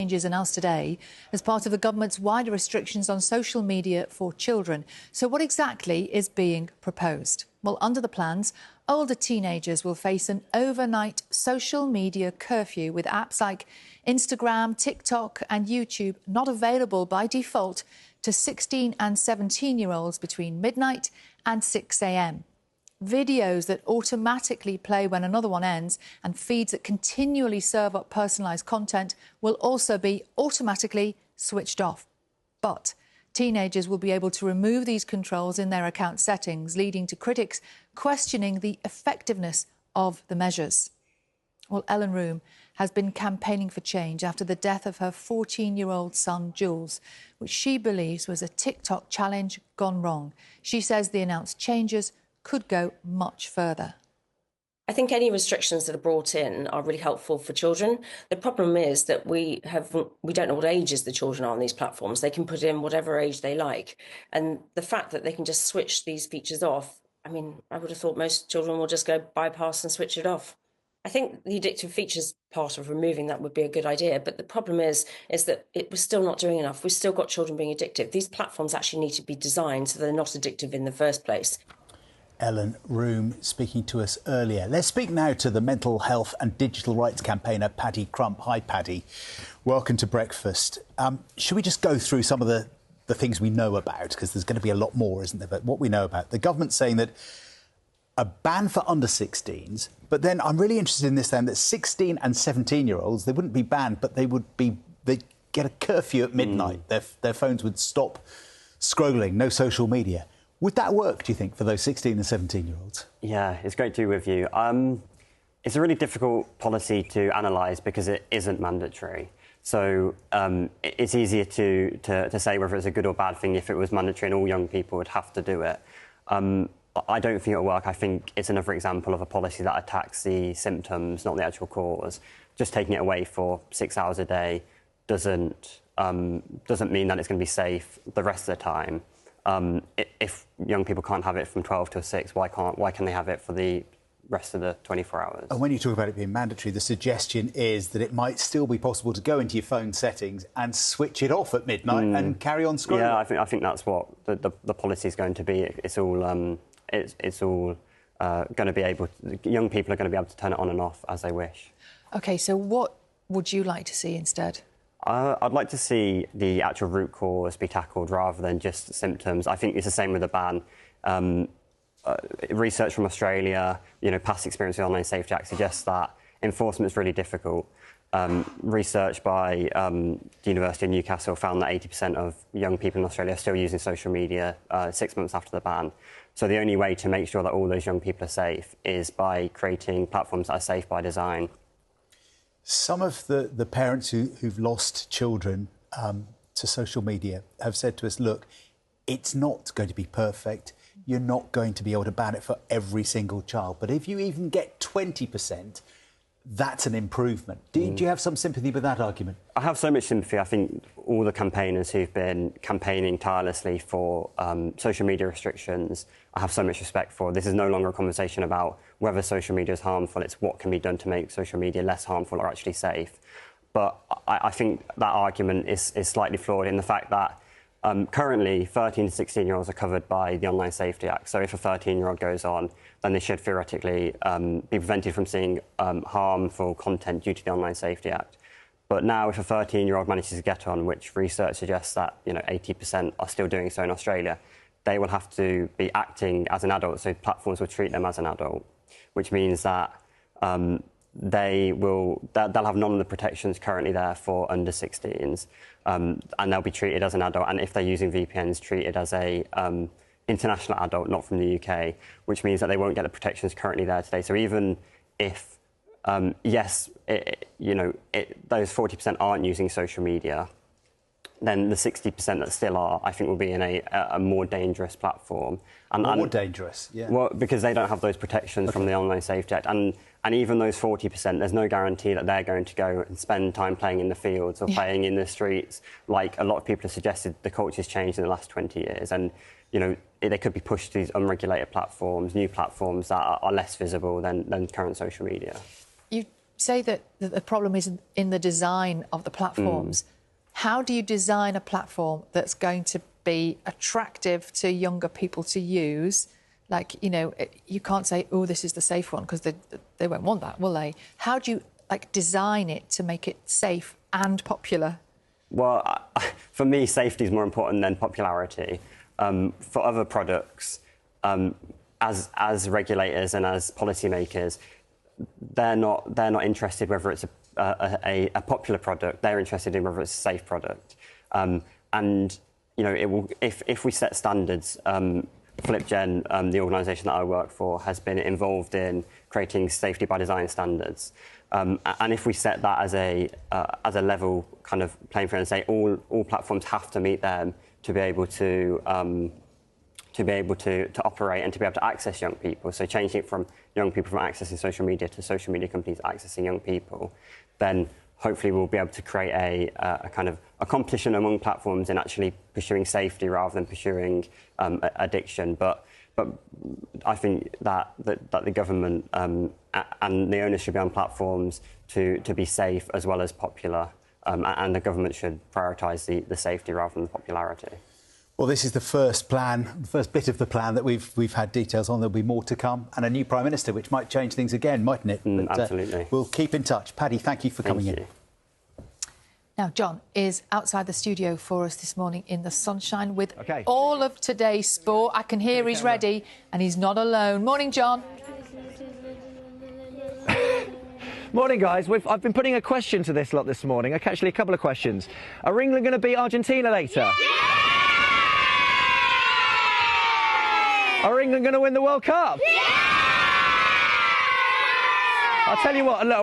Changes announced today as part of the government's wider restrictions on social media for children. So what exactly is being proposed? Well, under the plans, older teenagers will face an overnight social media curfew with apps like Instagram, TikTok and YouTube not available by default to 16 and 17-year-olds between midnight and 6 a.m. Videos that automatically play when another one ends and feeds that continually serve up personalised content will also be automatically switched off. But teenagers will be able to remove these controls in their account settings, leading to critics questioning the effectiveness of the measures. Well, Ellen Room has been campaigning for change after the death of her 14-year-old son, Jules, which she believes was a TikTok challenge gone wrong. She says the announced changes could go much further. I think any restrictions that are brought in are really helpful for children. The problem is that we don't know what ages the children are on these platforms. They can put in whatever age they like. And the fact that they can just switch these features off, I mean, I would have thought most children will just go bypass and switch it off. I think the addictive features part of removing that would be a good idea. But the problem is that we're still not doing enough. We've still got children being addictive. These platforms actually need to be designed so they're not addictive in the first place. Ellen Room speaking to us earlier. Let's speak now to the mental health and digital rights campaigner, Paddy Crump. Hi, Paddy. Welcome to Breakfast. Should we just go through some of the things we know about? Because there's going to be a lot more, isn't there? But what we know about. The government's saying that a ban for under 16s, but then I'm really interested in this then, that 16 and 17-year-olds, they wouldn't be banned, but they'd get a curfew at midnight. Their phones would stop scrolling, no social media. Would that work, do you think, for those 16 and 17-year-olds? Yeah, it's great to be with you. It's a really difficult policy to analyse because it isn't mandatory. So it's easier to say whether it's a good or bad thing if it was mandatory and all young people would have to do it. I don't think it'll work. I think it's another example of a policy that attacks the symptoms, not the actual cause. Just taking it away for 6 hours a day doesn't mean that it's going to be safe the rest of the time. If young people can't have it from 12 till 6, why can they have it for the rest of the 24 hours? And when you talk about it being mandatory, the suggestion is that it might still be possible to go into your phone settings and switch it off at midnight and carry on scrolling. Yeah, I think that's what the policy is going to be. It's all going to be able to, young people are going to be able to turn it on and off as they wish. OK, so what would you like to see instead? I'd like to see the actual root cause be tackled rather than just symptoms. I think it's the same with the ban. Research from Australia, past experience with the Online Safety Act suggests that enforcement is really difficult. Research by the University of Newcastle found that 80% of young people in Australia are still using social media 6 months after the ban. So the only way to make sure that all those young people are safe is by creating platforms that are safe by design. Some of the parents who've lost children to social media have said to us, look, it's not going to be perfect. You're not going to be able to ban it for every single child. But if you even get 20%, that's an improvement. Do you have some sympathy with that argument? I have so much sympathy. I think all the campaigners who've been campaigning tirelessly for social media restrictions, I have so much respect for. This is no longer a conversation about whether social media is harmful. It's what can be done to make social media less harmful or actually safe. But I think that argument is slightly flawed in the fact that currently 13 to 16-year-olds are covered by the Online Safety Act. So if a 13-year-old goes on, then they should theoretically be prevented from seeing harmful content due to the Online Safety Act. But now if a 13-year-old manages to get on, which research suggests that 80% are still doing so in Australia, they will have to be acting as an adult, so platforms will treat them as an adult, which means that they'll have none of the protections currently there for under 16s, and they'll be treated as an adult, and if they're using VPNs, treated as a international adult, not from the UK, which means that they won't get the protections currently there today. So even if, those 40% aren't using social media, then the 60% that still are, I think, will be in a more dangerous platform. More dangerous, yeah. Well, because they don't have those protections from the Online Safety Act. And even those 40%, there's no guarantee that they're going to go and spend time playing in the fields or playing in the streets. Like a lot of people have suggested, the culture's changed in the last 20 years. And, they could be pushed to these unregulated platforms, new platforms that are less visible than current social media. You say that the problem is in the design of the platforms. How do you design a platform that's going to be attractive to younger people to use? Like, you know, you can't say, oh, this is the safe one, because they won't want that, will they? How do you, like, design it to make it safe and popular? Well, for me, safety is more important than popularity. For other products, as regulators and as policymakers, they're not interested whether it's a popular product. They're interested in whether it's a safe product. And you know, it will, if we set standards. FlipGen, the organisation that I work for, has been involved in creating safety by design standards. And if we set that as a level kind of playing field and say all platforms have to meet them to be able to operate and to be able to access young people, so changing it from young people from accessing social media to social media companies accessing young people, then hopefully we'll be able to create a kind of a competition among platforms in actually pursuing safety rather than pursuing addiction. But I think that the government and the owners should be on platforms to be safe as well as popular, and the government should prioritise the safety rather than the popularity. Well, this is the first plan, the first bit of the plan that we've had details on. There'll be more to come, and a new Prime Minister, which might change things again, mightn't it? But, absolutely. We'll keep in touch. Paddy, thank you for coming in. Now, John is outside the studio for us this morning in the sunshine with all of today's sport. I can hear he's ready, and he's not alone. Morning, John. Morning, guys. I've been putting a question to this lot this morning. Actually, a couple of questions. Are England going to beat Argentina later? Yeah! Are England going to win the World Cup? Yeah! I'll tell you what, look.